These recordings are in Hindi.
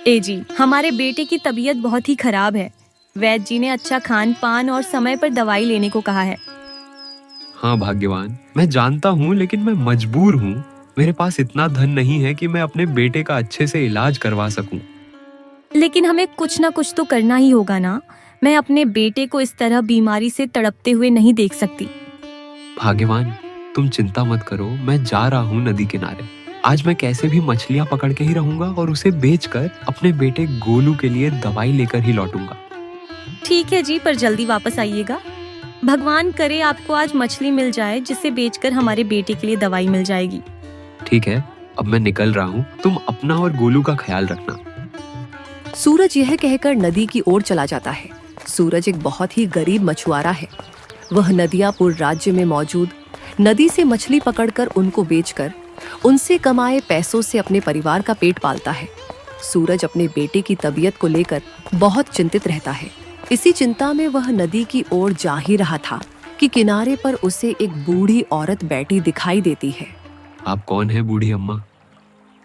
ए जी, हमारे बेटे की तबीयत बहुत ही खराब है। वैद्य जी ने अच्छा खान पान और समय पर दवाई लेने को कहा है। हाँ भाग्यवान, मैं जानता हूँ लेकिन मैं मजबूर हूँ। मेरे पास इतना धन नहीं है कि मैं अपने बेटे का अच्छे से इलाज करवा सकूं। लेकिन हमें कुछ ना कुछ तो करना ही होगा ना। मैं अपने बेटे को इस तरह बीमारी से तड़पते हुए नहीं देख सकती। भाग्यवान, तुम चिंता मत करो, मैं जा रहा हूँ नदी किनारे। आज मैं कैसे भी मछलियाँ पकड़ के ही रहूंगा और उसे बेचकर अपने बेटे गोलू के लिए दवाई लेकर ही लौटूंगा। ठीक है जी, पर जल्दी वापस आइएगा। भगवान करे आपको आज मछली मिल जाए जिसे बेचकर हमारे बेटे के लिए दवाई मिल जाएगी। ठीक है, अब मैं निकल रहा हूँ। तुम अपना और गोलू का ख्याल रखना। सूरज यह कहकर नदी की ओर चला जाता है। सूरज एक बहुत ही गरीब मछुआरा है। वह नदियापुर राज्य में मौजूद नदी से मछली पकड़कर उनको बेचकर उनसे कमाए पैसों से अपने परिवार का पेट पालता है। सूरज अपने बेटे की तबीयत को लेकर बहुत चिंतित रहता है। इसी चिंता में वह नदी की ओर जा ही रहा था कि किनारे पर उसे एक बूढ़ी औरत बैठी दिखाई देती है। आप कौन है बूढ़ी अम्मा?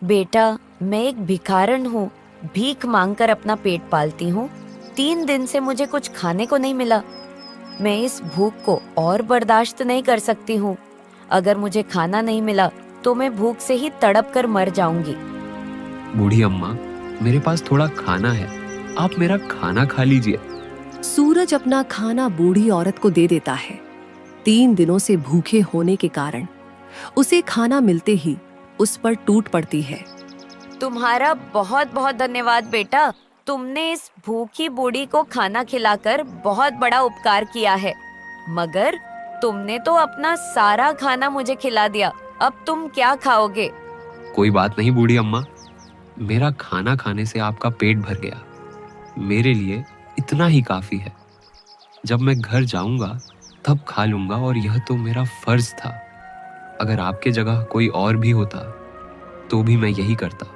बेटा, मैं एक भिखारन हूँ। भीख मांगकर अपना पेट पालती हूँ। 3 दिन से मुझे कुछ खाने को नहीं मिला। मैं इस भूख को और बर्दाश्त नहीं कर सकती हूँ। अगर मुझे खाना नहीं मिला तो मैं भूख से ही तड़प कर मर जाऊंगी। बूढ़ी अम्मा, मेरे पास थोड़ा खाना है, आप मेरा खाना खा लीजिए। सूरज अपना खाना बूढ़ी औरत को दे देता है। 3 दिनों से भूखे होने के कारण उसे खाना मिलते ही उस पर टूट पड़ती है। तुम्हारा बहुत बहुत धन्यवाद बेटा। तुमने इस भूखी बूढ़ी को खाना खिलाकर बहुत बड़ा उपकार किया है। मगर तुमने तो अपना सारा खाना मुझे खिला दिया। अब तुम क्या खाओगे? कोई बात नहीं बूढ़ी अम्मा, मेरा खाना खाने से आपका पेट भर गया। मेरे लिए इतना ही काफी है। जब मैं घर जाऊंगा तब खा लूंगा और यह तो मेरा फर्ज था। अगर आपके जगह कोई और भी होता तो भी मैं यही करता।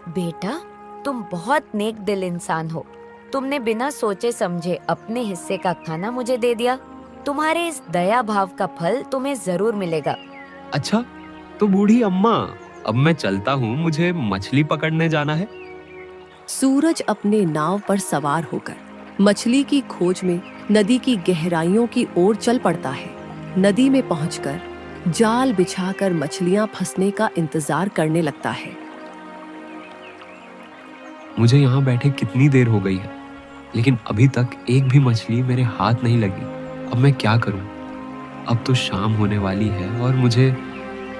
बेटा, तुम बहुत नेक दिल इंसान हो। तुमने बिना सोचे समझे अपने हिस्से का खाना मुझे दे दिया। तुम्हारे इस दया भाव का फल तुम्हें जरूर मिलेगा। अच्छा, तो बूढ़ी अम्मा, अब मैं चलता हूँ, मुझे मछली पकड़ने जाना है। सूरज अपने नाव पर सवार होकर मछली की खोज में नदी की गहराइयों की ओर चल पड़ता है। नदी में पहुंचकर जाल बिछाकर मछलियां फंसने का इंतजार करने लगता है। मुझे यहाँ बैठे कितनी देर हो गई है, लेकिन अभी तक एक भी मछली मेरे हाथ नहीं लगी। अब मैं क्या करूँ? अब तो शाम होने वाली है और मुझे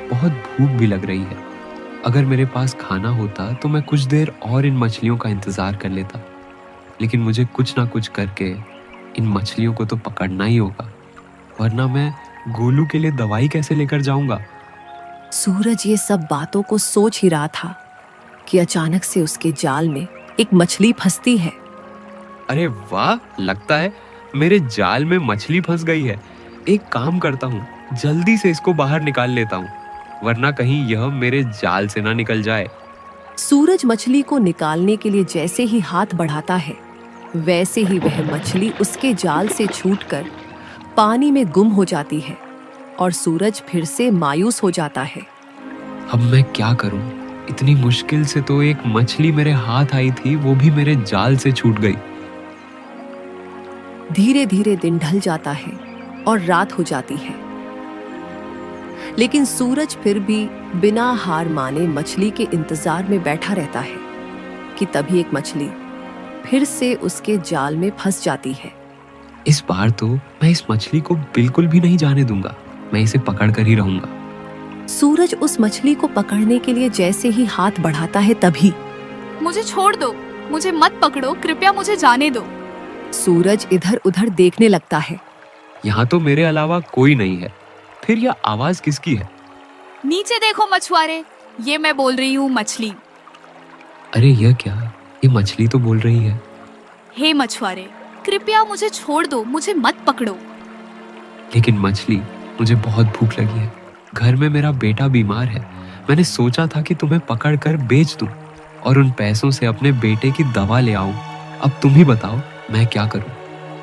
बहुत भूख भी लग रही है। अगर मेरे पास खाना होता तो मैं कुछ देर और इन मछलियों का इंतजार कर लेता, लेकिन मुझे कुछ ना कुछ करके इन मछलियों को तो पकड़ना ही होगा, वरना मैं गोलू के लिए दवाई कैसे लेकर जाऊंगा? सूरज ये सब बातों को सोच ही रहा था कि अचानक से उसके जाल में एक मछली फंसती है। अरे वाह, लगता है मेरे जाल में मछली फंस गई है। एक काम करता हूँ, जल्दी से इसको बाहर निकाल लेता हूँ, वरना कहीं यह मेरे जाल से ना निकल जाए। सूरज मछली को निकालने के लिए जैसे ही हाथ बढ़ाता है, वैसे ही वह मछली उसके जाल से छूटकर पानी में गुम हो जाती है और सूरज फिर से मायूस हो जाता है। अब मैं क्या करूं? इतनी मुश्किल से तो एक मछली मेरे हाथ आई थी, वो भी मेरे जाल से छूट गई। धीरे धीरे दिन ढल जाता है और रात हो जाती है, लेकिन सूरज फिर भी बिना हार माने मछली के इंतजार में बैठा रहता है कि तभी एक मछली फिर से उसके जाल में फंस जाती है। इस बार तो मैं इस मछली को बिल्कुल भी नहीं जाने दूंगा, मैं इसे पकड़ कर ही रहूंगा। सूरज उस मछली को पकड़ने के लिए जैसे ही हाथ बढ़ाता है, तभी मुझे छोड़ दो, मुझे मत पकड़ो, कृपया मुझे जाने दो। सूरज इधर उधर देखने लगता है। यहाँ तो मेरे अलावा कोई नहीं है, फिर यह आवाज किसकी है? नीचे देखो मछुआरे, ये मैं बोल रही हूँ मछली। अरे यह क्या, ये मछली तो बोल रही है। हे मछुआरे, कृपया मुझे छोड़ दो, मुझे मत पकड़ो। लेकिन मछली, मुझे बहुत भूख लगी है, घर में मेरा बेटा बीमार है। मैंने सोचा था कि तुम्हें पकड़कर बेच दूं और उन पैसों से अपने बेटे की दवा ले आऊं। अब तुम ही बताओ, मैं क्या करूं?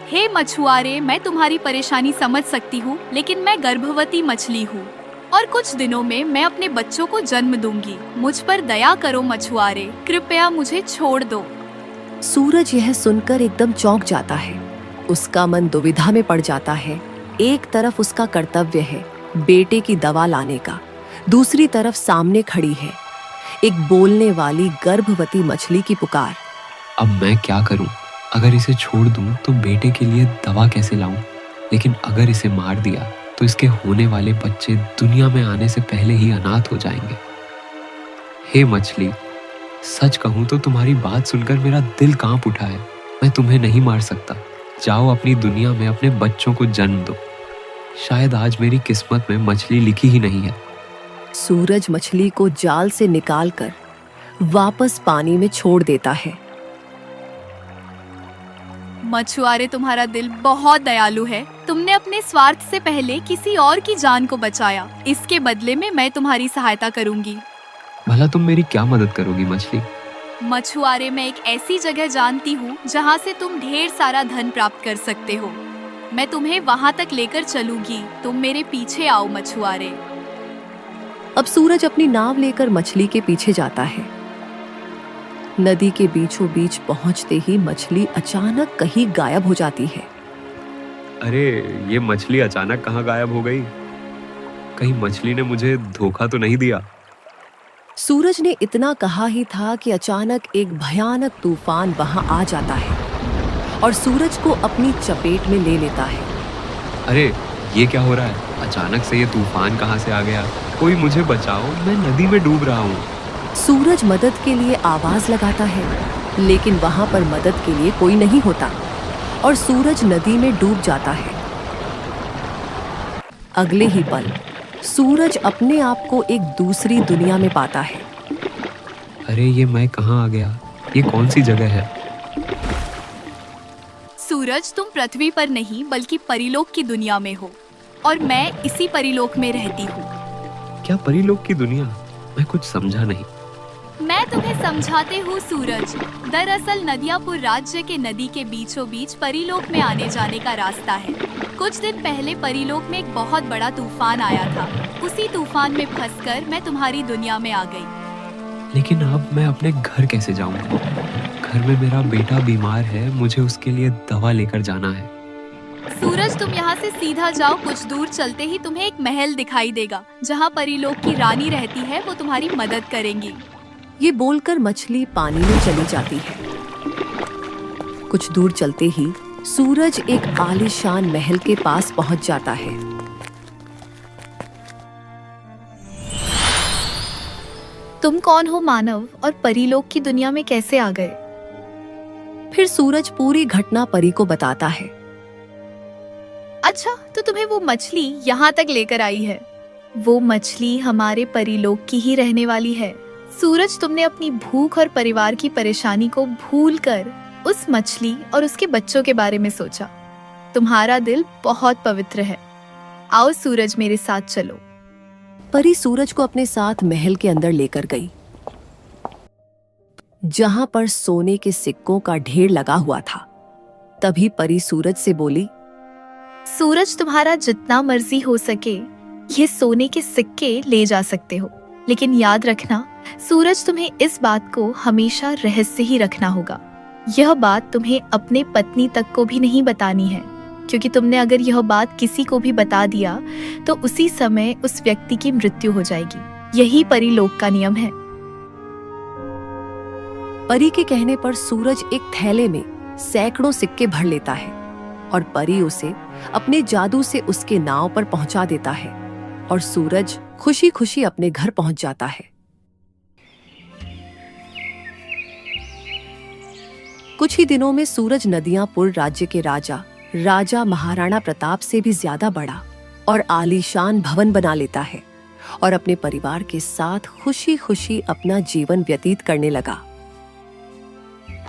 हे मछुआरे, मैं तुम्हारी परेशानी समझ सकती हूँ, लेकिन मैं गर्भवती मछली हूँ और कुछ दिनों में मैं अपने बच्चों को जन्म दूंगी। मुझ पर दया करो मछुआरे, कृपया मुझे छोड़ दो। सूरज यह सुनकर एकदम चौंक जाता है। उसका मन दुविधा में पड़ जाता है। एक तरफ उसका कर्तव्य है बेटे की दवा लाने का, दूसरी तरफ सामने खड़ी है एक बोलने वाली गर्भवती मछली की पुकार। अब मैं क्या करूं? अगर इसे छोड़ दूं तो बेटे के लिए दवा कैसे लाऊं? लेकिन अगर इसे मार दिया तो इसके होने वाले बच्चे दुनिया में आने से पहले ही अनाथ हो जाएंगे। हे मछली, सच कहूं तो तुम्हारी बात सुनकर मेरा दिल कांप उठा है। मैं तुम्हें नहीं मार सकता। जाओ अपनी दुनिया में अपने बच्चों को जन्म दो। शायद आज मेरी किस्मत में मछली लिखी ही नहीं है। सूरज मछली को जाल से निकालकर वापस पानी में छोड़ देता है। मछुआरे, तुम्हारा दिल बहुत दयालु है। तुमने अपने स्वार्थ से पहले किसी और की जान को बचाया। इसके बदले में मैं तुम्हारी सहायता करूंगी। भला तुम मेरी क्या मदद करोगी मछली? मछुआरे, मैं एक ऐसी जगह जानती हूँ जहाँ से तुम ढेर सारा धन प्राप्त कर सकते हो। मैं तुम्हें वहाँ तक लेकर चलूंगी। तुम मेरे पीछे आओ मछुआरे। अब सूरज अपनी नाव लेकर मछली के पीछे जाता है। नदी के बीचों बीच पहुंचते ही मछली अचानक कहीं गायब हो जाती है। अरे, ये मछली अचानक कहाँ गायब हो गई? कहीं मछली ने मुझे धोखा तो नहीं दिया? सूरज ने इतना कहा ही था कि अचानक एक भयानक तूफान वहां आ जाता है और सूरज को अपनी चपेट में ले लेता है। अरे, ये क्या हो रहा है? अचानक से ये तूफान कहाँ से आ गया? कोई मुझे बचाओ, मैं नदी में डूब रहा हूँ। सूरज मदद के लिए आवाज लगाता है, लेकिन वहां पर मदद के लिए कोई नहीं होता और सूरज नदी में डूब जाता है। अगले ही पल सूरज अपने आप को एक दूसरी दुनिया में पाता है। अरे, ये मैं कहाँ आ गया? ये कौन सी जगह है? सूरज, तुम पृथ्वी पर नहीं बल्कि परीलोक की दुनिया में हो और मैं इसी परीलोक में रहती हूँ। क्या परीलोक की दुनिया? मैं कुछ समझा नहीं। मैं तुम्हें समझाते हूँ सूरज। दरअसल नदियापुर राज्य के नदी के बीचों बीच परीलोक में आने जाने का रास्ता है। कुछ दिन पहले परीलोक में एक बहुत बड़ा तूफान आया था। उसी तूफान में फंसकर मैं तुम्हारी दुनिया में आ गई। लेकिन अब मैं अपने घर कैसे जाऊंगा? घर में मेरा बेटा बीमार है, मुझे उसके लिए दवा लेकर जाना है। सूरज, तुम यहाँ से सीधा जाओ। कुछ दूर चलते ही तुम्हें एक महल दिखाई देगा जहाँ परीलोक की रानी रहती है। वो तुम्हारी मदद करेंगी। ये बोलकर मछली पानी में चली जाती है। कुछ दूर चलते ही सूरज एक आलीशान महल के पास पहुंच जाता है। तुम कौन हो मानव, और परीलोक की दुनिया में कैसे आ गए? फिर सूरज पूरी घटना परी को बताता है। अच्छा, तो तुम्हें वो मछली यहाँ तक लेकर आई है। वो मछली हमारे परीलोक की ही रहने वाली है। सूरज, तुमने अपनी भूख और परिवार की परेशानी को भूलकर उस मछली और उसके बच्चों के बारे में सोचा। तुम्हारा दिल बहुत पवित्र है। आओ सूरज, मेरे साथ चलो। परी सूरज को अपने साथ महल के अंदर लेकर गई, जहां पर सोने के सिक्कों का ढेर लगा हुआ था। तभी परी सूरज से बोली, सूरज, तुम्हारा जितना मर्जी हो सके ये सोने के सिक्के ले जा सकते हो, लेकिन याद रखना सूरज, तुम्हें इस बात को हमेशा रहस्य ही रखना होगा। यह बात तुम्हें अपने पत्नी तक को भी नहीं बतानी है, क्योंकि तुमने अगर यह बात किसी को भी बता दिया तो उसी समय उस व्यक्ति की मृत्यु हो जाएगी। यही परीलोक का नियम है। परी के कहने पर सूरज एक थैले में सैकड़ों सिक्के भर लेता है और परी उसे अपने जादू से उसके नाव पर पहुंचा देता है और सूरज खुशी खुशी अपने घर पहुंच जाता है। कुछ ही दिनों में सूरज नदियापुर राज्य के राजा महाराणा प्रताप से भी ज्यादा बड़ा और आलीशान भवन बना लेता है और अपने परिवार के साथ खुशी खुशी अपना जीवन व्यतीत करने लगा।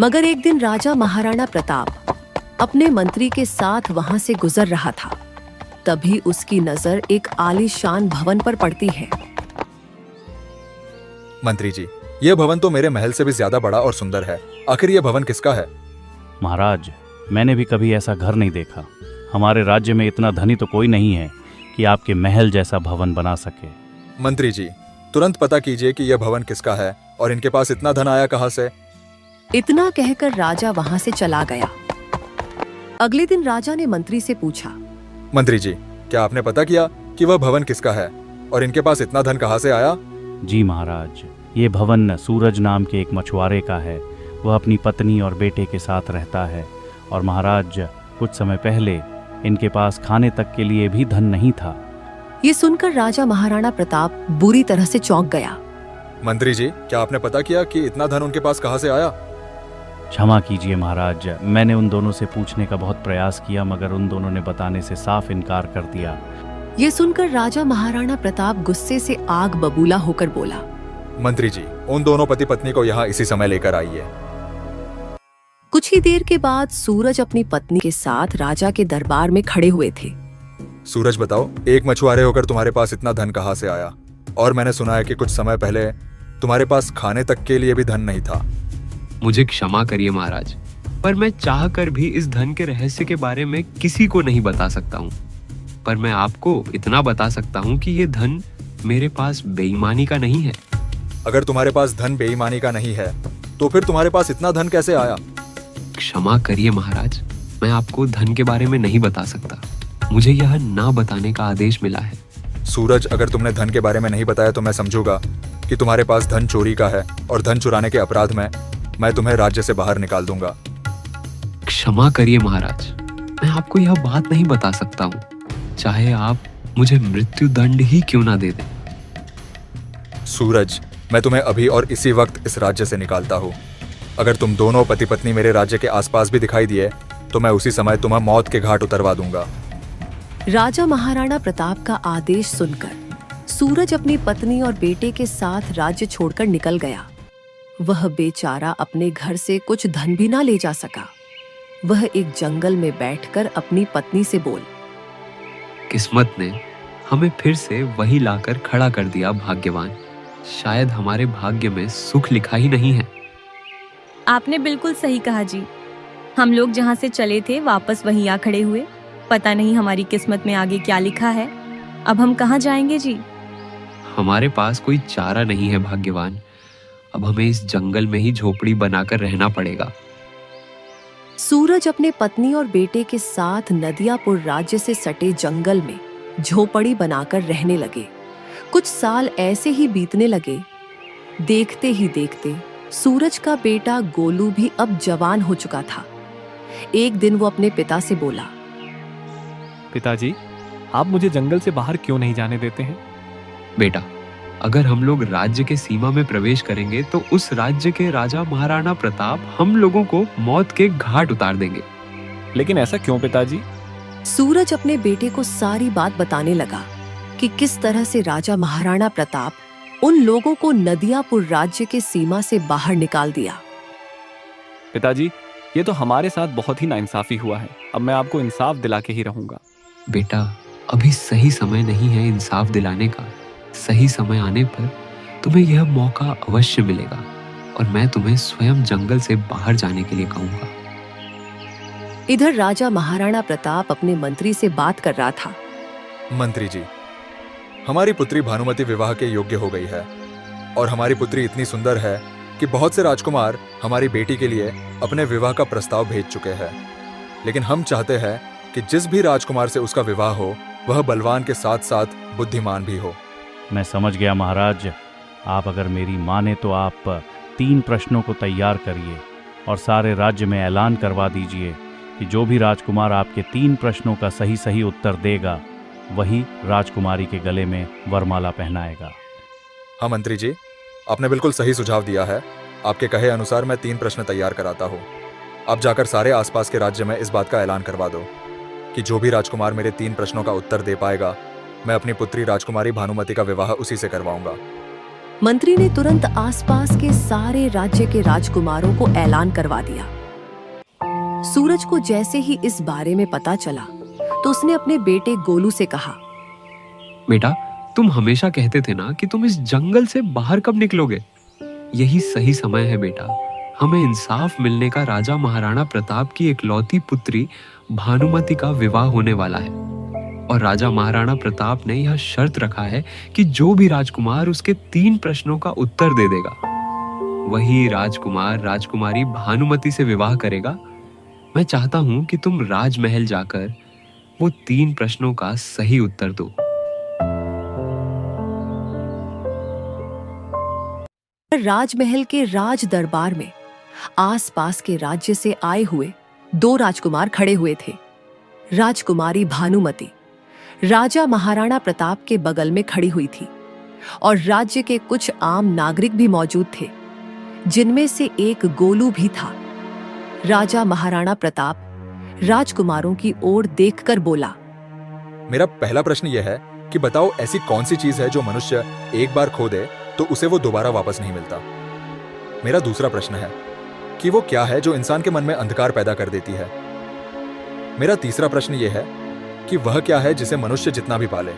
मगर एक दिन राजा महाराणा प्रताप अपने मंत्री के साथ वहां से गुजर रहा था। तभी उसकी नजर एक आलीशान भवन पर पड़ती है। मंत्री जी, यह भवन तो मेरे महल से भी ज्यादा बड़ा और सुंदर है। आखिर यह भवन किसका है? महाराज, मैंने भी कभी ऐसा घर नहीं देखा। हमारे राज्य में इतना धनी तो कोई नहीं है कि आपके महल जैसा भवन बना सके। मंत्री जी, तुरंत पता कीजिए कि यह भवन किसका है और इनके पास इतना धन आया कहाँ से। इतना कहकर राजा वहां से चला गया। अगले दिन राजा ने मंत्री से पूछा, मंत्री जी, क्या आपने पता किया कि वह भवन किसका है और इनके पास इतना धन कहाँ से आया? जी महाराज, ये भवन सूरज नाम के एक मछुआरे का है। वह अपनी पत्नी और बेटे के साथ रहता है। और महाराज, कुछ समय पहले इनके पास खाने तक के लिए भी धन नहीं था। ये सुनकर राजा महाराणा प्रताप बुरी तरह से चौंक गया। मंत्री जी, क्या आपने पता किया कि इतना धन उनके पास कहाँ से आया? क्षमा कीजिए महाराज, मैंने उन दोनों से पूछने का बहुत प्रयास किया, मगर उन दोनों ने बताने से साफ इनकार कर दिया। ये सुनकर राजा महाराणा प्रताप गुस्से से आग बबूला होकर बोला, मंत्री जी, उन दोनों पति पत्नी को यहाँ इसी समय लेकर आइए। कुछ ही देर के बाद सूरज अपनी पत्नी के साथ राजा के दरबार में खड़े हुए थे। सूरज, बताओ, एक मछुआरे होकर तुम्हारे पास इतना धन कहाँ से आया? और मैंने सुना है कि कुछ समय पहले तुम्हारे पास खाने तक के लिए भी धन नहीं था। मुझे क्षमा करिए महाराज, पर मैं चाहकर भी इस धन के रहस्य के बारे में किसी को नहीं बता सकता हूँ। पर मैं आपको इतना बता सकता हूँ कि ये धन मेरे पास बेईमानी का नहीं है। अगर तुम्हारे पास धन बेईमानी का नहीं है, तो फिर तुम्हारे पास इतना धन कैसे आया? क्षमा करिए महाराज, मैं आपको धन के बारे में नहीं बता सकता। मुझे यह ना बताने का आदेश मिला है। सूरज, अगर तुमने धन के बारे में नहीं बताया तो मैं समझूंगा कि तुम्हारे पास धन चोरी का है और धन चुराने के अपराध में मैं तुम्हें राज्य से बाहर निकाल दूंगा। क्षमा करिए महाराज, मैं आपको यह बात नहीं बता सकता हूँ, चाहे आप मुझे मृत्यु दंड ही क्यों ना दे दें। सूरज, मैं तुम्हें अभी और इसी वक्त इस राज्य से निकालता हूँ। अगर तुम दोनों पति पत्नी मेरे राज्य के आसपास भी दिखाई दिए तो मैं उसी समय तुम्हें मौत के घाट उतरवा दूंगा। राजा महाराणा प्रताप का आदेश सुनकर सूरज अपनी पत्नी और बेटे के साथ राज्य छोड़कर निकल गया। वह बेचारा अपने घर से कुछ धन भी ना ले जा सका। वह एक जंगल में बैठकर अपनी पत्नी से बोल, किस्मत ने हमें फिर से वही लाकर खड़ा कर दिया भाग्यवान। शायद हमारे भाग्य में सुख लिखा ही नहीं है। आपने बिल्कुल सही कहा जी। हम लोग जहाँ से चले थे वापस वहीं आ खड़े हुए। पता नहीं हमारी किस्मत में आगे क्या लिखा है। अब हम कहाँ जाएंगे जी? हमारे पास कोई चारा नहीं है भाग्यवान। अब हमें इस जंगल में ही झोपड़ी बनाकर रहना पड़ेगा। सूरज अपने पत्नी और बेटे के साथ नदियापुर राज्य से सटे जंगल में झोपड़ी बनाकर रहने लगे। कुछ साल ऐसे ही बीतने लगे। देखते ही देखते सूरज का बेटा गोलू भी अब जवान हो चुका था। एक दिन वो अपने पिता से बोला, पिताजी, आप मुझे जंगल से बाहर क्यों नहीं जाने देते हैं? बेटा, अगर हम लोग राज्य के सीमा में प्रवेश करेंगे तो उस राज्य के राजा महाराणा प्रताप हम लोगों को मौत के घाट उतार देंगे। लेकिन ऐसा क्यों पिताजी? सूरज अपने बेटे को सारी बात बताने लगा कि किस तरह से राजा महाराणा प्रताप उन लोगों को नदियापुर राज्य के सीमा से बाहर निकाल दिया। पिताजी, ये तो हमारे साथ बहुत ही नाइंसाफी हुआ है। अब मैं आपको इंसाफ दिला के ही रहूंगा। बेटा, अभी सही समय नहीं है इंसाफ दिलाने का। सही समय आने पर तुम्हें यह मौका अवश्य मिलेगा और मैं तुम्हें स्वयं जंगल से बाहर जाने के लिए कहूंगा। इधर राजा महाराणा प्रताप अपने मंत्री से बात कर रहा था। मंत्री जी, हमारी पुत्री भानुमति विवाह के योग्य हो गई है और हमारी पुत्री इतनी सुंदर है कि बहुत से राजकुमार हमारी बेटी के लिए अपने विवाह का प्रस्ताव भेज चुके हैं। लेकिन हम चाहते हैं कि जिस भी राजकुमार से उसका विवाह हो वह बलवान के साथ साथ बुद्धिमान भी हो। मैं समझ गया महाराज। आप अगर मेरी माने तो आप 3 प्रश्नों को तैयार करिए और सारे राज्य में ऐलान करवा दीजिए कि जो भी राजकुमार आपके 3 प्रश्नों का सही सही उत्तर देगा वही राजकुमारी के गले में वरमाला पहनाएगा। हाँ मंत्री जी, आपने बिल्कुल सही सुझाव दिया है। आपके कहे अनुसार मैं 3 प्रश्न तैयार कराता हूँ। आप जाकर सारे आसपास के राज्य में इस बात का ऐलान करवा दो कि जो भी राजकुमार मेरे 3 प्रश्नों का उत्तर दे पाएगा मैं अपनी पुत्री राजकुमारी भानुमति का विवाह उसी से करवाऊंगा। मंत्री ने तुरंत आसपास के सारे राज्य के राजकुमारों को ऐलान करवा दिया। सूरज को जैसे ही इस बारे में पता चला तो उसने अपने बेटे गोलू से कहा, बेटा, तुम हमेशा कहते थे ना कि तुम इस जंगल से बाहर कब निकलोगे। यही सही समय है बेटा। हमें इंसाफ मिलने का राजा महाराणा प्रताप की इकलौती पुत्री भानुमति का विवाह होने वाला है। और राजा महाराणा प्रताप ने यह शर्त रखा है कि जो भी राजकुमार उसके 3 प्रश्नों का उत्तर दे देगा, वही राजकुमार राजकुमारी भानुमति से विवाह करेगा। मैं चाहता हूं कि तुम राजमहल जाकर वो 3 प्रश्नों का सही उत्तर दो। राजमहल के राज दरबार में आसपास के राज्य से आए हुए 2 राजकुमार खड़े हुए थे। राजकुमारी भानुमति राजा महाराणा प्रताप के बगल में खड़ी हुई थी और राज्य के कुछ आम नागरिक भी मौजूद थे, जिनमें से एक गोलू भी था। राजा महाराणा प्रताप राजकुमारों की ओर देखकर बोला, मेरा पहला प्रश्न यह है कि बताओ ऐसी कौन सी चीज है जो मनुष्य एक बार खो दे तो उसे वो दोबारा वापस नहीं मिलता। मेरा दूसरा प्रश्न है कि वो क्या है जो इंसान के मन में अंधकार पैदा कर देती है। मेरा तीसरा प्रश्न यह है कि वह क्या है जिसे मनुष्य जितना भी पाले,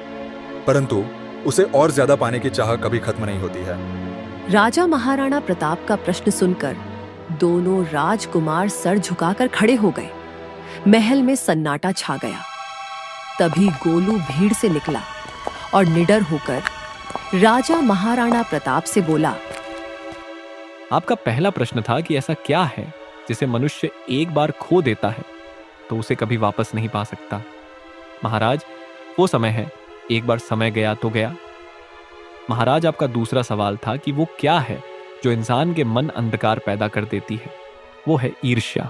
परंतु उसे और ज्यादा पाने की चाह कभी खत्म नहीं होती है। राजा महाराणा प्रताप का प्रश्न सुनकर दोनों राजकुमार सर झुकाकर खड़े हो गए। महल में सन्नाटा छा गया। तभी गोलू भीड़ से निकला और निडर होकर राजा महाराणा प्रताप से बोला, आपका पहला प्रश्न था कि ऐसा क्या है जिसे मनुष्य एक बार खो देता है तो उसे कभी वापस नहीं पा सकता। महाराज, वो समय है, एक बार समय गया तो गया। महाराज, आपका दूसरा सवाल था कि वो क्या है जो इंसान के मन अंधकार पैदा कर देती है। वो है ईर्ष्या।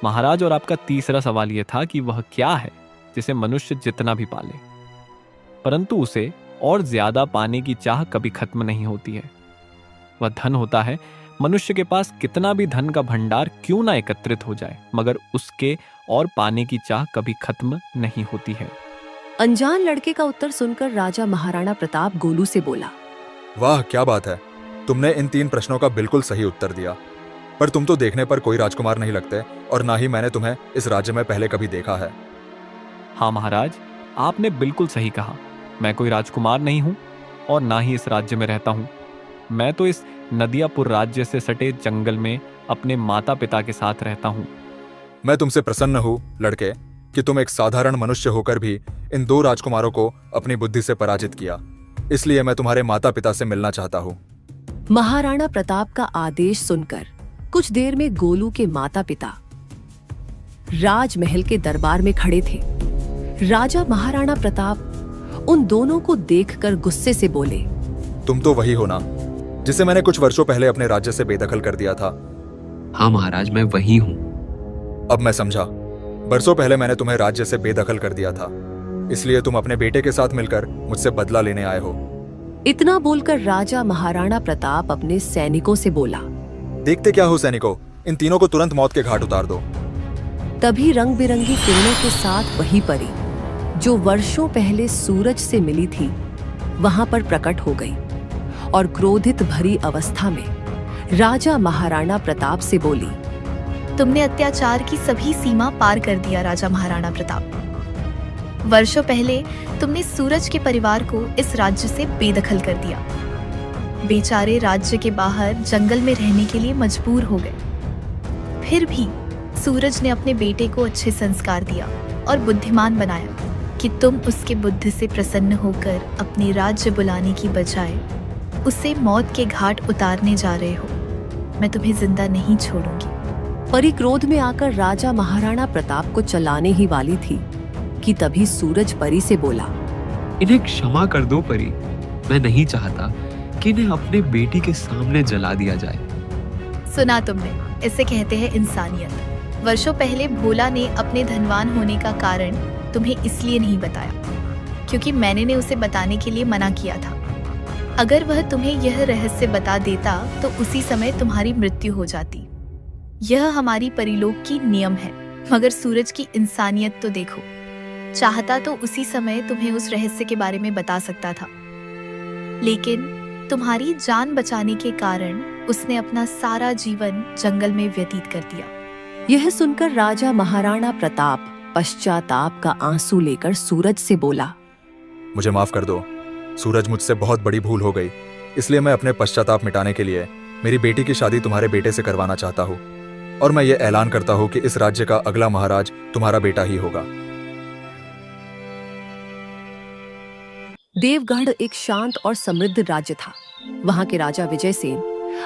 महाराज, और आपका तीसरा सवाल यह था कि वह क्या है जिसे मनुष्य जितना भी पाले, परंतु उसे और ज्यादा पाने की चाह कभी खत्म नहीं होती है। वह धन होता है। मनुष्य के पास कितना भी धन का भंडार क्यों ना एकत्रित हो जाए, मगर उसके और पाने की चाह कभी खत्म नहीं होती है। अनजान लड़के का उत्तर सुनकर राजा महाराणा प्रताप गोलू से बोला, वाह, क्या बात है, तुमने इन 3 प्रश्नों का बिल्कुल सही उत्तर दिया। पर तुम तो देखने पर कोई राजकुमार नहीं लगते और ना ही मैंने तुम्हें इस राज्य में पहले कभी देखा है। हाँ महाराज, आपने बिल्कुल सही कहा। मैं कोई राजकुमार नहीं हूं और ना ही इस राज्य में रहता हूं। मैं तो इस नदियापुर राज्य से सटे जंगल में अपने माता पिता के साथ रहता हूं। मैं तुमसे प्रसन्न हूं लड़के कि तुम एक साधारण मनुष्य होकर भी इन 2 राजकुमारों को अपनी बुद्धि से पराजित किया। इसलिए मैं तुम्हारे माता पिता से मिलना चाहता हूं। महाराणा प्रताप का आदेश सुनकर कुछ देर में गोलू के माता पिता राजमहल के दरबार में खड़े थे। राजा महाराणा प्रताप उन दोनों को देखकर गुस्से से बोले, तुम तो वही हो ना जिसे मैंने कुछ वर्षों पहले अपने राज्य से बेदखल कर दिया था। हाँ महाराज, मैं वही हूँ। अब मैं समझा। बरसों पहले मैंने तुम्हें राज्य से बेदखल कर दिया था, इसलिए तुम अपने बेटे के साथ मिलकर मुझसे बदला लेने आए हो। इतना बोलकर राजा महाराणा प्रताप अपने सैनिकों से बोला, देखते क्या हो सैनिकों, इन तीनों को तुरंत मौत के घाट उतार दो। तभी रंग बिरंगी किरणों के साथ वही परी जो वर्षों पहले सूरज से मिली थी वहां पर प्रकट हो गई और क्रोधित भरी अवस्था में राजा महाराणा प्रताप से बोली, तुमने अत्याचार की सभी सीमा पार कर दिया राजा महाराणा प्रताप। वर्षों पहले तुमने सूरज के परिवार को इस राज्य से बेदखल कर दिया। बेचारे राज्य के बाहर जंगल में रहने के लिए मजबूर हो गए। फिर भी सूरज ने अपने बेटे को अच्छे संस्कार दिया और बुद्धिमान बनाया कि तुम उसके बुद्धि से प्रसन्न होकर अपने राज्य बुलाने की बजाय उसे मौत के घाट उतारने जा रहे हो। मैं तुम्हें जिंदा नहीं छोड़ूंगी। परी क्रोध में आकर राजा महाराणा प्रताप को चलाने ही वाली थी कि तभी सूरज परी से बोला, इन्हें क्षमा कर दो परी। मैं नहीं चाहता कि इन्हें अपने बेटी के सामने जला दिया जाए। सुना तुमने, इसे कहते हैं इंसानियत। वर्षों पहले भोला ने अपने धनवान होने का कारण तुम्हें इसलिए नहीं बताया क्योंकि मैंने ने उसे बताने के लिए मना किया था। अगर वह तुम्हें यह रहस्य बता देता तो उसी समय तुम्हारी मृत्यु हो जाती। यह हमारी परिलोक की नियम है। मगर सूरज की इंसानियत तो देखो, चाहता तो उसी समय तुम्हें उस रहस्य के बारे में बता सकता था, लेकिन तुम्हारी जान बचाने के कारण उसने अपना सारा जीवन जंगल में व्यतीत कर दिया। यह सुनकर राजा महाराणा प्रताप पश्चाताप का आंसू लेकर सूरज से बोला, मुझे माफ कर दो सूरज, मुझसे बहुत बड़ी भूल हो गई। इसलिए मैं अपने पश्चाताप मिटाने के लिए मेरी बेटी की शादी तुम्हारे बेटे से करवाना चाहता हूँ और मैं ये ऐलान करता हूँ कि इस राज्य का अगला महाराज तुम्हारा बेटा ही होगा। देवगढ़ एक शांत और समृद्ध राज्य था। वहां के राजा विजयसेन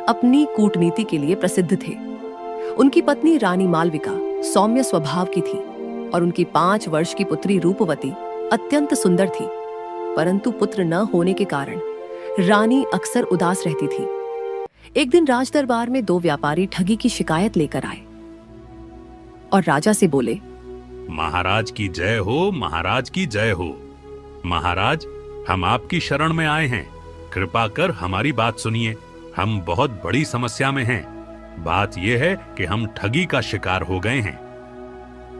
अपनी कूटनीति के लिए प्रसिद्ध थे। उनकी पत्नी रानी मालविका सौम्य स्वभाव की थी और उनकी 5 वर्ष की पुत्री रूपवती अत्यंत सुंदर थी। परंतु पुत्र न होने के कारण रानी अक्सर उदास रहती थी। एक दिन राजदरबार में 2 व्यापारी ठगी की शिकायत लेकर आए और राजा से बोले, महाराज की जय हो, महाराज की जय हो। महाराज, हम आपकी शरण में आए हैं, कृपा कर हमारी बात सुनिए। हम बहुत बड़ी समस्या में हैं। बात यह है कि हम ठगी का शिकार हो गए हैं।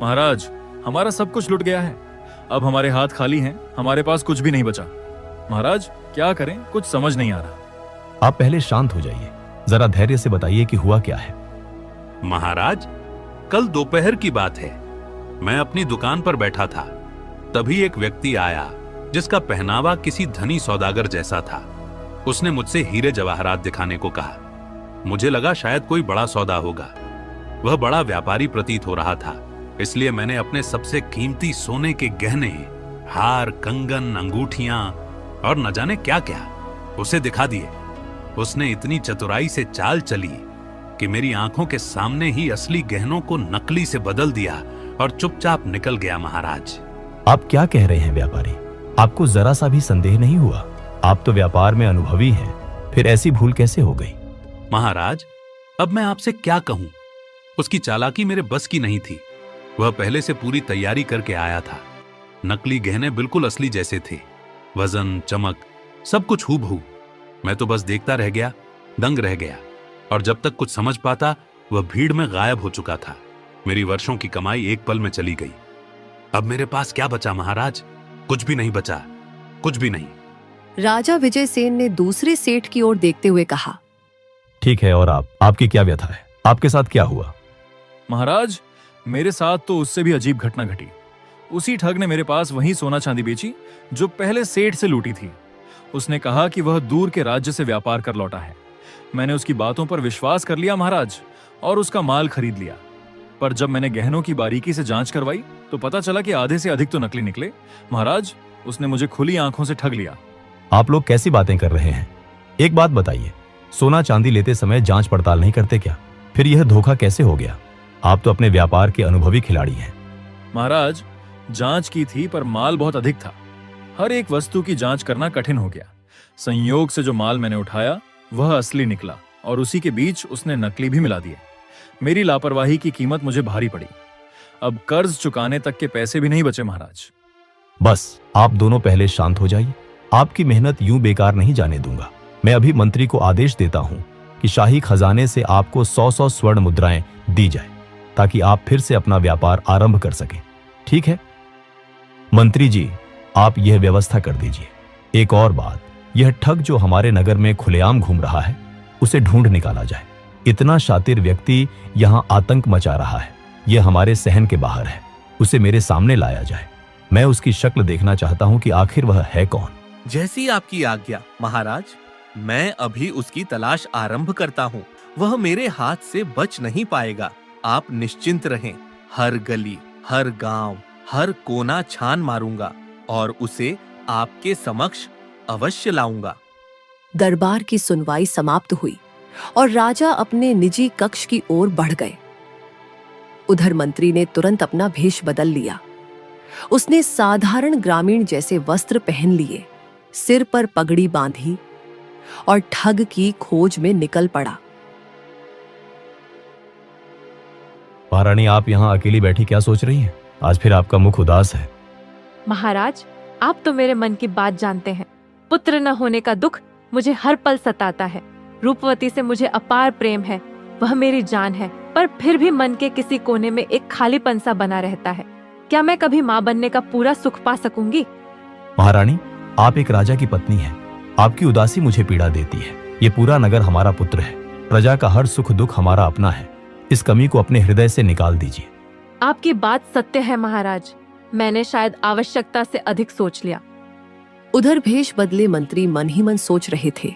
महाराज, हमारा सब कुछ लुट गया है। अब हमारे हाथ खाली हैं, हमारे पास कुछ भी नहीं बचा। महाराज, क्या करें, कुछ समझ नहीं आ रहा। आप पहले शांत हो जाइए, जरा धैर्य से बताइए कि हुआ क्या है। महाराज, कल दोपहर की बात है। मैं अपनी दुकान पर बैठा था, तभी एक व्यक्ति आया जिसका पहनावा किसी धनी सौदागर जैसा था। उसने मुझसे हीरे जवाहरात दिखाने को कहा। मुझे लगा शायद कोई बड़ा सौदा होगा। वह बड़ा व्यापारी प्रतीत हो रहा था, इसलिए मैंने अपने सबसे कीमती सोने के गहने, हार, कंगन, अंगूठियां और न जाने क्या क्या उसे दिखा दिए। उसने इतनी चतुराई से चाल चली कि मेरी आंखों के सामने ही असली गहनों को नकली से बदल दिया और चुपचाप निकल गया। महाराज, आप क्या कह रहे हैं व्यापारी? आपको जरा सा भी संदेह नहीं हुआ? आप तो व्यापार में अनुभवी हैं, फिर ऐसी भूल कैसे हो गई? महाराज, अब मैं आपसे क्या कहूं? उसकी चालाकी मेरे बस की नहीं थी। वह पहले से पूरी तैयारी करके आया था। नकली गहने बिल्कुल असली जैसे थे, वजन, चमक, सब कुछ हूबहू। मैं तो बस देखता रह गया, दंग रह गया, और जब तक कुछ समझ पाता वह भीड़ में गायब हो चुका था। मेरी वर्षों की कमाई एक पल में चली गई। अब मेरे पास क्या बचा महाराज? कुछ भी नहीं बचा, कुछ भी नहीं। राजा विजयसेन ने दूसरे सेठ की ओर देखते हुए कहा, ठीक है, और आपकी क्या व्यथा है? आपके साथ क्या हुआ? महाराज, मेरे साथ तो उससे भी अजीब घटना घटी। उसी ठग ने मेरे पास वही सोना चांदी बेची जो पहले सेठ से लूटी थी। उसने कहा कि वह दूर के राज्य से व्यापार कर लौटा है। मैंने उसकी बातों पर विश्वास कर लिया महाराज, और उसका माल खरीद लिया। पर जब मैंने गहनों की बारीकी से जांच करवाई तो पता चला कि आधे से अधिक तो नकली निकले। महाराज, उसने मुझे खुली आंखों से ठग लिया। आप लोग कैसी बातें कर रहे हैं? एक बात बताइए, सोना चांदी लेते समय जांच पड़ताल नहीं करते क्या? फिर यह धोखा कैसे हो गया? आप तो अपने व्यापार के अनुभवी खिलाड़ी हैं। महाराज, जांच की थी पर माल बहुत अधिक था। हर एक वस्तु की जांच करना कठिन हो गया। संयोग से जो माल मैंने उठाया वह असली निकला, और उसी के बीच उसने नकली भी मिला दिए। मेरी लापरवाही की कीमत मुझे भारी पड़ी। अब कर्ज चुकाने तक के पैसे भी नहीं बचे महाराज। बस आप दोनों पहले शांत हो जाइए। आपकी मेहनत यूं बेकार नहीं जाने दूंगा। मैं अभी मंत्री को आदेश देता हूं कि शाही खजाने से आपको 100-100 स्वर्ण मुद्राएं दी जाए, ताकि आप फिर से अपना व्यापार आरंभ कर सकें। ठीक है मंत्री जी, आप यह व्यवस्था कर दीजिए। एक और बात, यह ठग जो हमारे नगर में खुलेआम घूम रहा है, उसे ढूंढ निकाला जाए। इतना शातिर व्यक्ति यहां आतंक मचा रहा है, यह हमारे सहन के बाहर है। उसे मेरे सामने लाया जाए। मैं उसकी शक्ल देखना चाहता हूं कि आखिर वह है कौन। जैसी आपकी आज्ञा महाराज। मैं अभी उसकी तलाश आरंभ करता हूँ। वह मेरे हाथ से बच नहीं पाएगा। आप निश्चिंत रहें। हर गली, हर गांव, हर कोना छान मारूंगा और उसे आपके समक्ष अवश्य लाऊंगा। दरबार की सुनवाई समाप्त हुई और राजा अपने निजी कक्ष की ओर बढ़ गए। उधर मंत्री ने तुरंत अपना भेष बदल लिया। उसने साधारण ग्रामीण जैसे वस्त्र पहन लिए, सिर पर पगड़ी बांधी और ठग की खोज में निकल पड़ा। महारानी, आप यहाँ अकेली बैठी क्या सोच रही हैं? आज फिर आपका मुख उदास है। महाराज, आप तो मेरे मन की बात जानते हैं। पुत्र न होने का दुख मुझे हर पल सताता है। रूपवती से मुझे अपार प्रेम है, वह मेरी जान है, पर फिर भी मन के किसी कोने में एक खालीपन सा बना रहता है। क्या मैं कभी माँ बनने का पूरा सुख पा सकूंगी? महारानी, आप एक राजा की पत्नी हैं। आपकी उदासी मुझे पीड़ा देती है। ये पूरा नगर हमारा पुत्र है। प्रजा का हर सुख दुख हमारा अपना है। इस कमी को अपने हृदय से निकाल दीजिए। आपकी बात सत्य है महाराज। मैंने शायद आवश्यकता से अधिक सोच लिया। उधर भेष बदले मंत्री मन ही मन सोच रहे थे,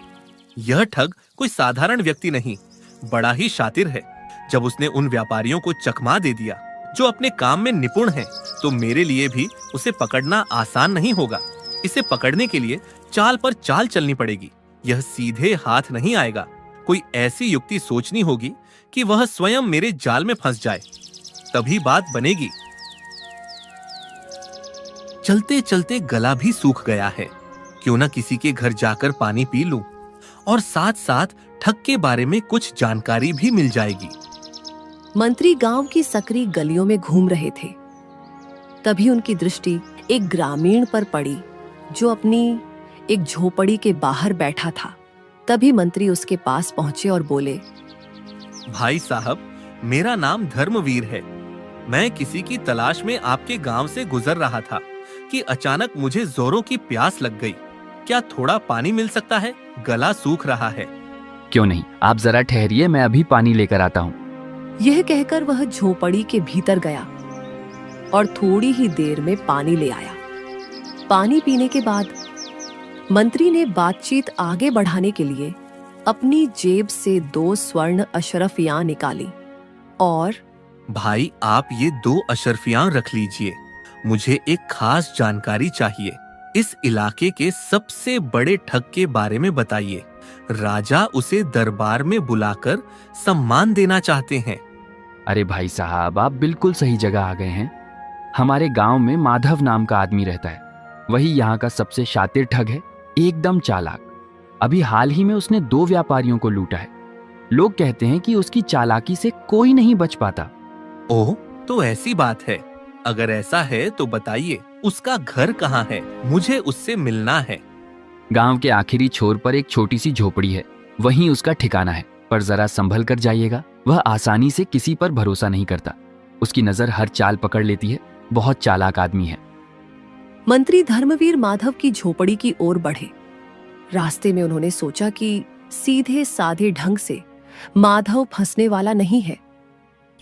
यह ठग कोई साधारण व्यक्ति नहीं, बड़ा ही शातिर है। जब उसने उन व्यापारियों को चकमा दे दिया जो अपने काम में निपुण हैं, तो मेरे लिए भी उसे पकड़ना आसान नहीं होगा। इसे पकड़ने के लिए चाल पर चाल चलनी पड़ेगी। यह सीधे हाथ नहीं आएगा। कोई ऐसी युक्ति सोचनी होगी कि वह स्वयं मेरे जाल में फंस जाए, तभी बात बनेगी। चलते चलते गला भी सूख गया है। क्यों न किसी के घर जाकर पानी पी लूं और साथ साथ ठग के बारे में कुछ जानकारी भी मिल जाएगी। मंत्री गांव की सकरी गलियों में घूम रहे थे। तभी उनकी दृष्टि एक ग्रामीण पर पड़ी जो अपनी एक झोपड़ी के बाहर बैठा था। तभी मंत्री उसके पास पहुंचे और बोले, भाई साहब, मेरा नाम धर्मवीर है। मैं किसी की तलाश में आपके गांव से गुजर रहा था कि अचानक मुझे जोरों की प्यास लग गई। क्या थोड़ा पानी मिल सकता है? गला सूख रहा है। क्यों नहीं, आप जरा ठहरिए, मैं अभी पानी लेकर आता हूँ। यह कहकर वह झोपड़ी के भीतर गया और थोड़ी ही देर में पानी ले आया। पानी पीने के बाद मंत्री ने बातचीत आगे बढ़ाने के लिए अपनी जेब से 2 स्वर्ण अशरफियां निकाली और भाई, आप ये 2 अशरफियां रख लीजिए। मुझे एक खास जानकारी चाहिए। इस इलाके के सबसे बड़े ठग के बारे में बताइए। राजा उसे दरबार में बुलाकर सम्मान देना चाहते हैं। अरे भाई साहब, आप बिल्कुल सही जगह आ गए हैं। हमारे गांव में माधव नाम का आदमी रहता है। वही यहाँ का सबसे शातिर ठग है, एकदम चालाक। अभी हाल ही में उसने 2 व्यापारियों को लूटा है। लोग कहते हैं कि उसकी चालाकी से कोई नहीं बच पाता। ओह, तो ऐसी बात है। अगर ऐसा है तो बताइए, उसका घर कहाँ है? मुझे उससे मिलना है। गांव के आखिरी छोर पर एक छोटी सी झोपड़ी है, वहीं उसका ठिकाना है। पर जरा संभल कर जाइएगा, वह आसानी से किसी पर भरोसा नहीं करता। उसकी नजर हर चाल पकड़ लेती है। बहुत चालाक आदमी है। मंत्री धर्मवीर माधव की झोपड़ी की ओर बढ़े। रास्ते में उन्होंने सोचा कि सीधे साधे ढंग से माधव फंसने वाला नहीं है।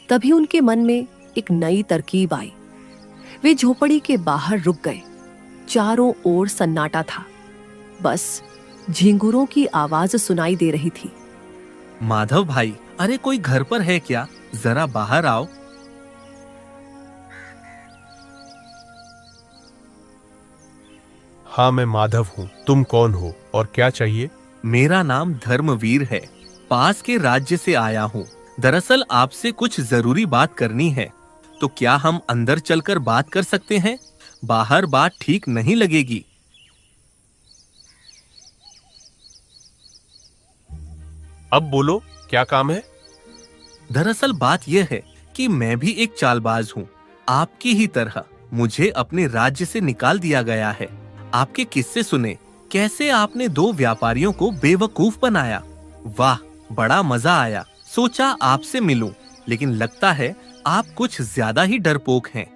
तभी उनके मन में एक नई तरकीब आई। वे झोपड़ी के बाहर रुक गए। चारों ओर सन्नाटा था। बस झिंगुरों की आवाज सुनाई दे रही थी। माधव भाई, अरे कोई घर पर है क्या? जरा बाहर आओ। हाँ, मैं माधव हूँ। तुम कौन हो और क्या चाहिए? मेरा नाम धर्मवीर है। पास के राज्य से आया हूँ। दरअसल आपसे कुछ जरूरी बात करनी है। तो क्या हम अंदर चलकर बात कर सकते हैं? बाहर बात ठीक नहीं लगेगी। अब बोलो, क्या काम है? दरअसल बात यह है कि मैं भी एक चालबाज हूँ। आपकी ही तरह मुझे अपने राज्य से निकाल दिया गया है। आपके किस्से सुने, कैसे आपने 2 व्यापारियों को बेवकूफ बनाया। वाह, बड़ा मजा आया। सोचा आपसे मिलूं, लेकिन लगता है आप कुछ ज्यादा ही डरपोक हैं।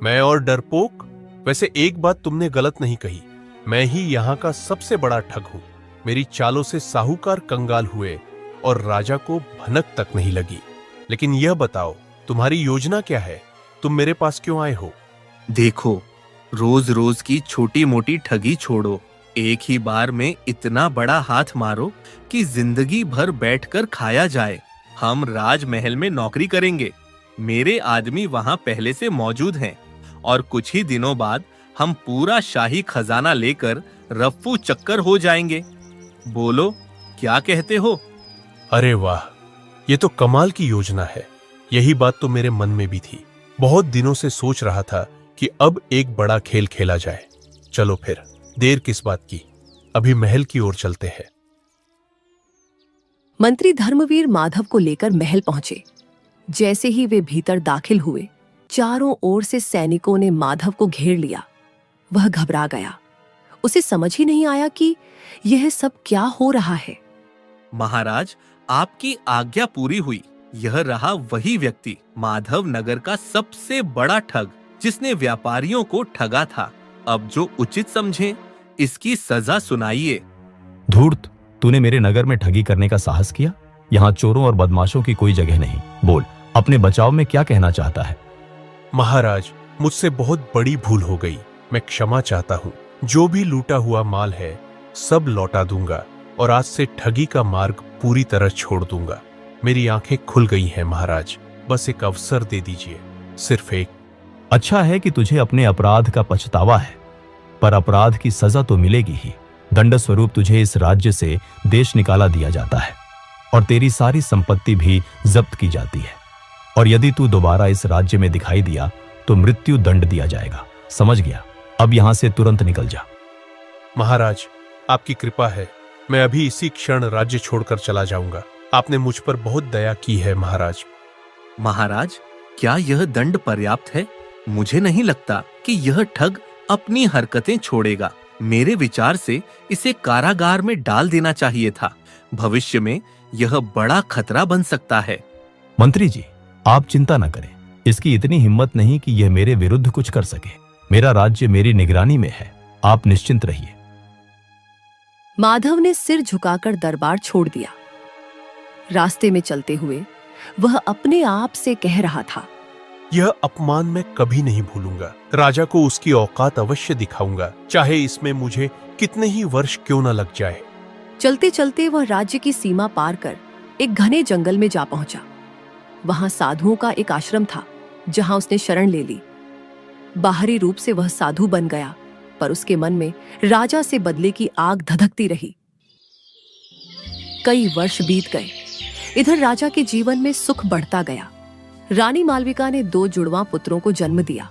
मैं और डरपोक? वैसे एक बात तुमने गलत नहीं कही। मैं ही यहाँ का सबसे बड़ा ठग हूँ। मेरी चालों से साहूकार कंगाल हुए और राजा को भनक तक नहीं लगी। लेकिन यह बताओ, तुम्हारी योजना क्या है? तुम मेरे पास क्यों आए हो? देखो, रोज रोज की छोटी मोटी ठगी छोड़ो। एक ही बार में इतना बड़ा हाथ मारो कि जिंदगी भर बैठकर खाया जाए। हम राजमहल में नौकरी करेंगे। मेरे आदमी वहां पहले से मौजूद हैं और कुछ ही दिनों बाद हम पूरा शाही खजाना लेकर रफ्फू चक्कर हो जाएंगे। बोलो, क्या कहते हो? अरे वाह, ये तो कमाल की योजना है। यही बात तो मेरे मन में भी थी। बहुत दिनों से सोच रहा था कि अब एक बड़ा खेल खेला जाए। चलो फिर, देर किस बात की, अभी महल की ओर चलते हैं। मंत्री धर्मवीर माधव को लेकर महल पहुंचे। जैसे ही वे भीतर दाखिल हुए, चारों ओर से सैनिकों ने माधव को घेर लिया। वह घबरा गया। उसे समझ ही नहीं आया कि यह सब क्या हो रहा है। महाराज, आपकी आज्ञा पूरी हुई। यह रहा वही व्यक्ति, माधव नगर का सबसे बड़ा ठग, जिसने व्यापारियों को ठगा था। अब जो उचित समझे, इसकी सजा सुनाइए। धूर्त, तूने मेरे नगर में ठगी करने का साहस किया? यहाँ चोरों और बदमाशों की कोई जगह नहीं। बोल, अपने बचाव में क्या कहना चाहता है? महाराज, मुझसे बहुत बड़ी भूल हो गई। मैं क्षमा चाहता हूँ। जो भी लूटा हुआ माल है, सब लौटा दूंगा और आज से ठगी का मार्ग पूरी तरह छोड़ दूंगा। मेरी आंखें खुल गई हैं महाराज। बस एक अवसर दे दीजिए, सिर्फ एक। अच्छा है कि तुझे अपने अपराध का पछतावा है। पर अपराध की सजा तो मिलेगी ही। दंड स्वरूप तुझे इस राज्य से देश निकाला दिया जाता है और तेरी सारी संपत्ति भी जब्त की जाती है। और यदि तू दोबारा इस राज्य में दिखाई दिया तो मृत्यु दंड दिया जाएगा। समझ गया? अब यहां से तुरंत निकल जा। महाराज, आपकी कृपा है, मैं अभी इसी क्षण राज्य छोड़कर चला जाऊंगा। आपने मुझ पर बहुत दया की है महाराज। महाराज, क्या यह दंड पर्याप्त है? मुझे नहीं लगता कि यह ठग अपनी हरकतें छोड़ेगा। मेरे विचार से इसे कारागार में डाल देना चाहिए था। भविष्य में यह बड़ा खतरा बन सकता है। मंत्री जी, आप चिंता न करें। इसकी इतनी हिम्मत नहीं कि यह मेरे विरुद्ध कुछ कर सके। मेरा राज्य मेरी निगरानी में है, आप निश्चिंत रहिए। माधव ने सिर झुकाकर दरबार छोड़ दिया। रास्ते में चलते हुए वह अपने आप से कह रहा था, यह अपमान मैं कभी नहीं भूलूंगा। राजा को उसकी औकात अवश्य दिखाऊंगा, चाहे इसमें मुझे कितने ही वर्ष क्यों न लग जाए। चलते चलते वह राज्य की सीमा पार कर एक घने जंगल में जा पहुंचा। वहां साधुओं का एक आश्रम था जहां उसने शरण ले ली। बाहरी रूप से वह साधु बन गया, पर उसके मन में राजा से बदले की आग धधकती रही। कई वर्ष बीत गए। इधर राजा के जीवन में सुख बढ़ता गया। रानी मालविका ने 2 जुड़वां पुत्रों को जन्म दिया।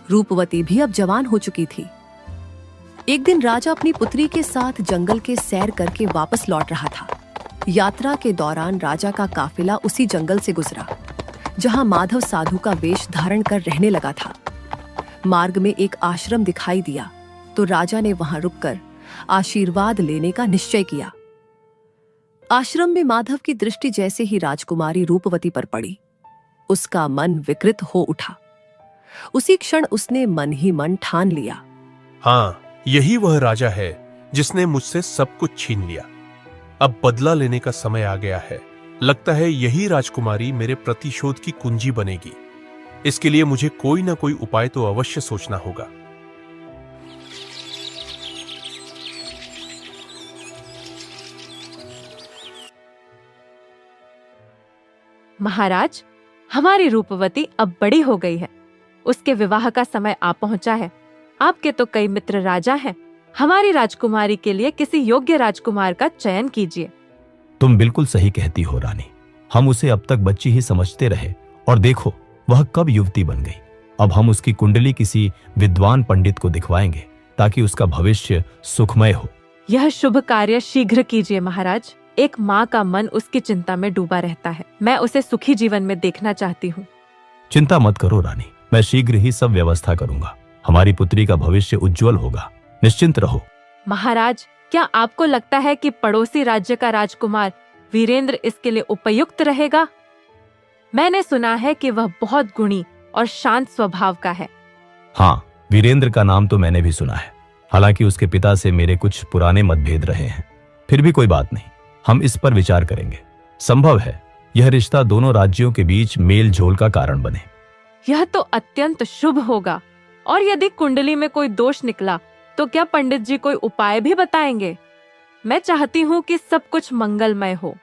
रूपवती भी अब जवान हो चुकी थी। एक दिन राजा अपनी पुत्री के साथ जंगल के सैर करके वापस लौट रहा था। यात्रा के दौरान राजा का काफिला उसी जंगल से गुजरा जहां माधव साधु का वेश धारण कर रहने लगा था। मार्ग में एक आश्रम दिखाई दिया तो राजा ने वहां रुककर आशीर्वाद लेने का निश्चय किया। आश्रम में माधव की दृष्टि जैसे ही राजकुमारी रूपवती पर पड़ी, उसका मन विकृत हो उठा। उसी क्षण उसने मन ही मन ठान लिया, हाँ, यही वह राजा है जिसने मुझसे सब कुछ छीन लिया। अब बदला लेने का समय आ गया है। लगता है यही राजकुमारी मेरे प्रतिशोध की कुंजी बनेगी। इसके लिए मुझे कोई ना कोई उपाय तो अवश्य सोचना होगा। महाराज, हमारी रूपवती अब बड़ी हो गई है। उसके विवाह का समय आ पहुंचा है। आपके तो कई मित्र राजा हैं। हमारी राजकुमारी के लिए किसी योग्य राजकुमार का चयन कीजिए। तुम बिल्कुल सही कहती हो रानी। हम उसे अब तक बच्ची ही समझते रहे और देखो वह कब युवती बन गई। अब हम उसकी कुंडली किसी विद्वान पंडित को दिखवाएंगे ताकि उसका भविष्य सुखमय हो। यह शुभ कार्य शीघ्र कीजिए महाराज। एक माँ का मन उसकी चिंता में डूबा रहता है। मैं उसे सुखी जीवन में देखना चाहती हूँ। चिंता मत करो रानी, मैं शीघ्र ही सब व्यवस्था करूंगा। हमारी पुत्री का भविष्य उज्जवल होगा, निश्चिंत रहो। महाराज, क्या आपको लगता है कि पड़ोसी राज्य का राजकुमार वीरेंद्र इसके लिए उपयुक्त रहेगा? मैंने सुना है कि वह बहुत गुणी और शांत स्वभाव का है। हाँ, वीरेंद्र का नाम तो मैंने भी सुना है। हालांकि उसके पिता से मेरे कुछ पुराने मतभेद रहे हैं। फिर भी कोई बात नहीं, हम इस पर विचार करेंगे। संभव है यह रिश्ता दोनों राज्यों के बीच मेल झोल का कारण बने। यह तो अत्यंत शुभ होगा। और यदि कुंडली में कोई दोष निकला तो क्या पंडित जी कोई उपाय भी बताएंगे? मैं चाहती हूँ कि सब कुछ मंगलमय हो।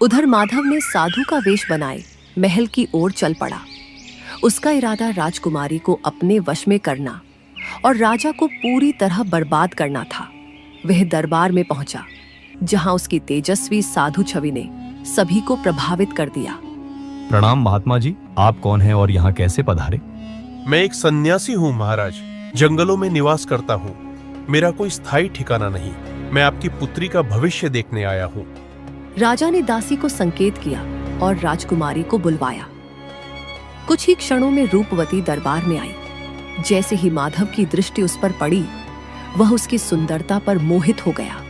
उधर माधव ने साधु का वेश बनाए महल की ओर चल पड़ा। उसका इरादा राजकुमारी को अपने वश में करना और राजा को पूरी तरह बर्बाद करना था। वह दरबार में पहुंचा जहां उसकी तेजस्वी साधु छवि ने सभी को प्रभावित कर दिया। प्रणाम महात्मा जी, आप कौन हैं और यहाँ कैसे पधारे? मैं एक सन्यासी हूँ महाराज, जंगलों में निवास करता हूँ। मेरा कोई स्थायी ठिकाना नहीं। मैं आपकी पुत्री का भविष्य देखने आया हूँ। राजा ने दासी को संकेत किया और राजकुमारी को बुलवाया। कुछ ही क्षणों में रूपवती दरबार में आई। जैसे ही माधव की दृष्टि उस पर पड़ी, वह उसकी सुंदरता पर मोहित हो गया।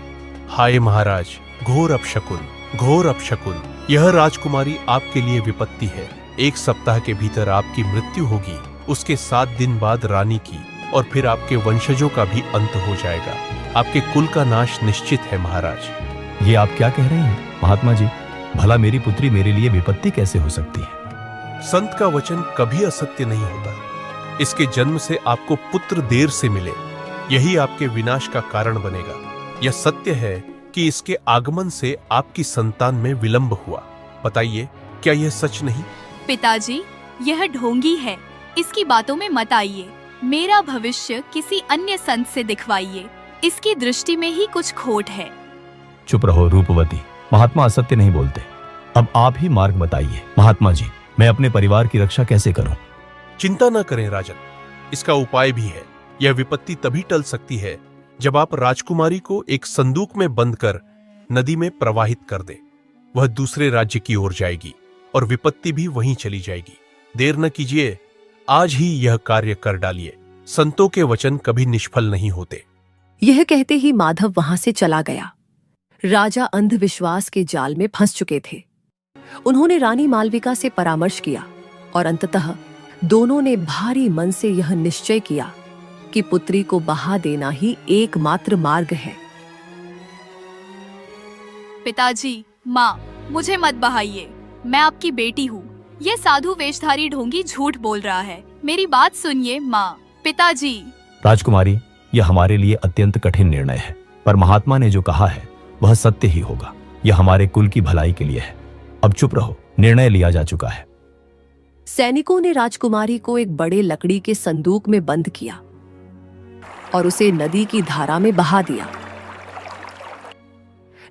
हाय महाराज, घोर अपशकुन, घोर अपशकुन। यह राजकुमारी आपके लिए विपत्ति है। 1 सप्ताह के भीतर आपकी मृत्यु होगी, उसके 7 दिन बाद रानी की, और फिर आपके वंशजों का भी अंत हो जाएगा। आपके कुल का नाश निश्चित है महाराज। ये आप क्या कह रहे हैं महात्मा जी? भला मेरी पुत्री मेरे लिए विपत्ति कैसे हो सकती है? संत का वचन कभी असत्य नहीं होता। इसके जन्म से आपको पुत्र देर से मिले, यही आपके विनाश का कारण बनेगा। यह सत्य है कि इसके आगमन से आपकी संतान में विलंब हुआ। बताइए, क्या यह सच नहीं? पिताजी, यह ढोंगी है, इसकी बातों में मत आइए। मेरा भविष्य किसी अन्य संत से दिखवाइए। इसकी दृष्टि में ही कुछ खोट है। चुप रहो रूपवती, महात्मा असत्य नहीं बोलते। अब आप ही मार्ग बताइए। महात्मा जी, मैं अपने परिवार की रक्षा कैसे करूं? चिंता न करें राजन, इसका उपाय भी है। यह विपत्ति तभी टल सकती है जब आप राजकुमारी को एक संदूक में बंद कर नदी में प्रवाहित कर दे। वह दूसरे राज्य की ओर जाएगी और विपत्ति भी वहीं चली जाएगी। देर न कीजिए, आज ही यह कार्य कर डालिए। संतों के वचन कभी निष्फल नहीं होते। यह कहते ही माधव वहां से चला गया। राजा अंधविश्वास के जाल में फंस चुके थे। उन्होंने रानी मालविका से परामर्श किया और अंततः दोनों ने भारी मन से यह निश्चय किया कि पुत्री को बहा देना ही एकमात्र मार्ग है। पिताजी, माँ, मुझे मत बहाइए। मैं आपकी बेटी हूँ। ये साधु वेशधारी ढोंगी झूठ बोल रहा है। मेरी बात सुनिए माँ। पिताजी। राजकुमारी, यह हमारे लिए अत्यंत कठिन निर्णय है, पर महात्मा ने जो कहा है वह सत्य ही होगा। यह हमारे कुल की भलाई के लिए है। अब चुप रहो, निर्णय लिया जा चुका है। सैनिकों ने राजकुमारी को एक बड़े लकड़ी के संदूक में बंद किया और उसे नदी की धारा में बहा दिया।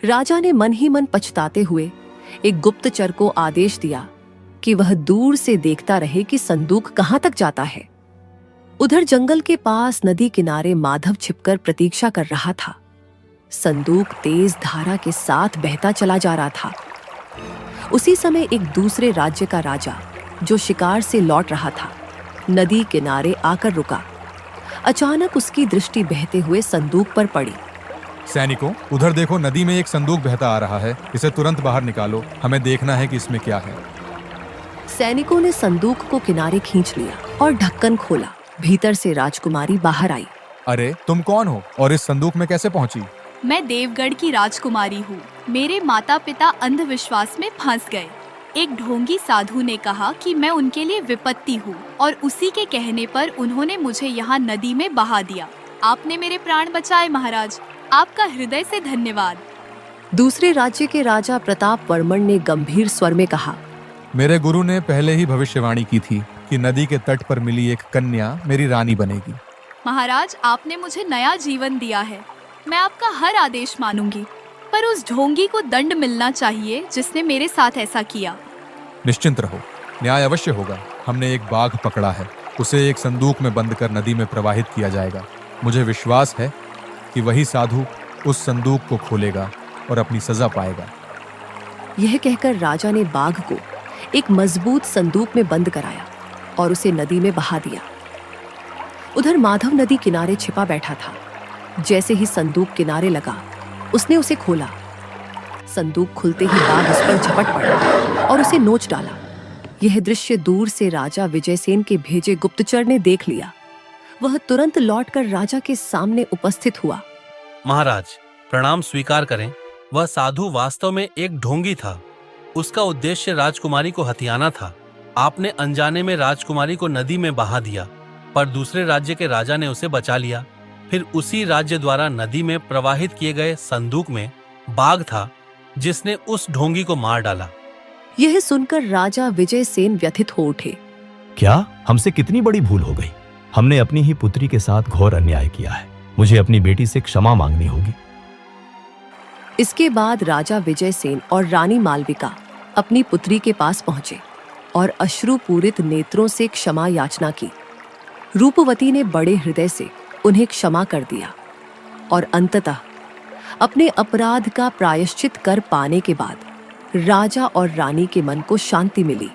राजा ने मन ही मन पछताते हुए एक गुप्तचर को आदेश दिया कि वह दूर से देखता रहे कि संदूक कहां तक जाता है। उधर जंगल के पास नदी किनारे माधव छिपकर प्रतीक्षा कर रहा था। संदूक तेज धारा के साथ बहता चला जा रहा था। उसी समय एक दूसरे राज्य का राजा जो शिकार से लौट रहा था, नदी किनारे आकर रुका। अचानक उसकी दृष्टि बहते हुए संदूक पर पड़ी। सैनिकों, उधर देखो, नदी में एक संदूक बहता आ रहा है। इसे तुरंत बाहर निकालो, हमें देखना है कि इसमें क्या है। सैनिकों ने संदूक को किनारे खींच लिया और ढक्कन खोला। भीतर से राजकुमारी बाहर आई। अरे, तुम कौन हो और इस संदूक में कैसे पहुंची? मैं देवगढ़ की राजकुमारी हूँ। मेरे माता पिता अंधविश्वास में फंस गए। एक ढोंगी साधु ने कहा कि मैं उनके लिए विपत्ति हूँ और उसी के कहने पर उन्होंने मुझे यहाँ नदी में बहा दिया। आपने मेरे प्राण बचाए महाराज। आपका हृदय से धन्यवाद। दूसरे राज्य के राजा प्रताप वर्मन ने गंभीर स्वर में कहा, मेरे गुरु ने पहले ही भविष्यवाणी की थी कि नदी के तट पर मिली एक कन्या मेरी रानी बनेगी। महाराज, आपने मुझे नया जीवन दिया है। मैं आपका हर आदेश मानूंगी, पर उस ढोंगी को दंड मिलना चाहिए जिसने मेरे साथ ऐसा किया। निश्चिंत रहो, न्याय अवश्य होगा। हमने एक बाघ पकड़ा है, उसे एक संदूक में बंद कर नदी में प्रवाहित किया जाएगा। मुझे विश्वास है कि वही साधु उस संदूक को खोलेगा और अपनी सजा पाएगा। यह कहकर राजा ने बाघ को एक मजबूत संदूक में बंद कराया और उसे नदी में बहा दिया। उधर माधव नदी किनारे छिपा बैठा था। जैसे ही संदूक किनारे लगा, उसने उसे खोला। संदूक खुलते ही बाघ उस पर झपट पड़ा और उसे नोच डाला। यह दृश्य दूर से राजा विजयसेन के भेजे गुप्तचर ने देख लिया। वह तुरंत लौटकर राजा के सामने उपस्थित हुआ। महाराज, प्रणाम स्वीकार करें। वह साधु वास्तव में एक ढोंगी था। उसका उद्देश्य राजकुमारी को हथियाना था। आपने अनजाने में राजकुमारी को नदी में बहा दिया, पर दूसरे राज्य के राजा ने उसे बचा लिया। फिर उसी राज्य द्वारा नदी में प्रवाहित किए गए संदूक में बाघ था, जिसने उस ढोंगी को मार डाला। यह सुनकर राजा विजयसेन व्यथित हो उठे। क्या हमसे कितनी बड़ी भूल हो गई? हमने अपनी ही पुत्री के साथ घोर अन्याय किया है। मुझे अपनी बेटी से क्षमा मांगनी होगी। इसके बाद राजा विजयसेन और रानी मालविका अपनी पुत्री के पास पहुंचे और अश्रुपूरित नेत्रों से क्षमा याचना की। रूपवती ने बड़े हृदय से उन्हें क्षमा कर दिया और अंततः अपने अपराध का प्रायश्चित कर पाने के बाद राजा और रानी के मन को शांति मिली।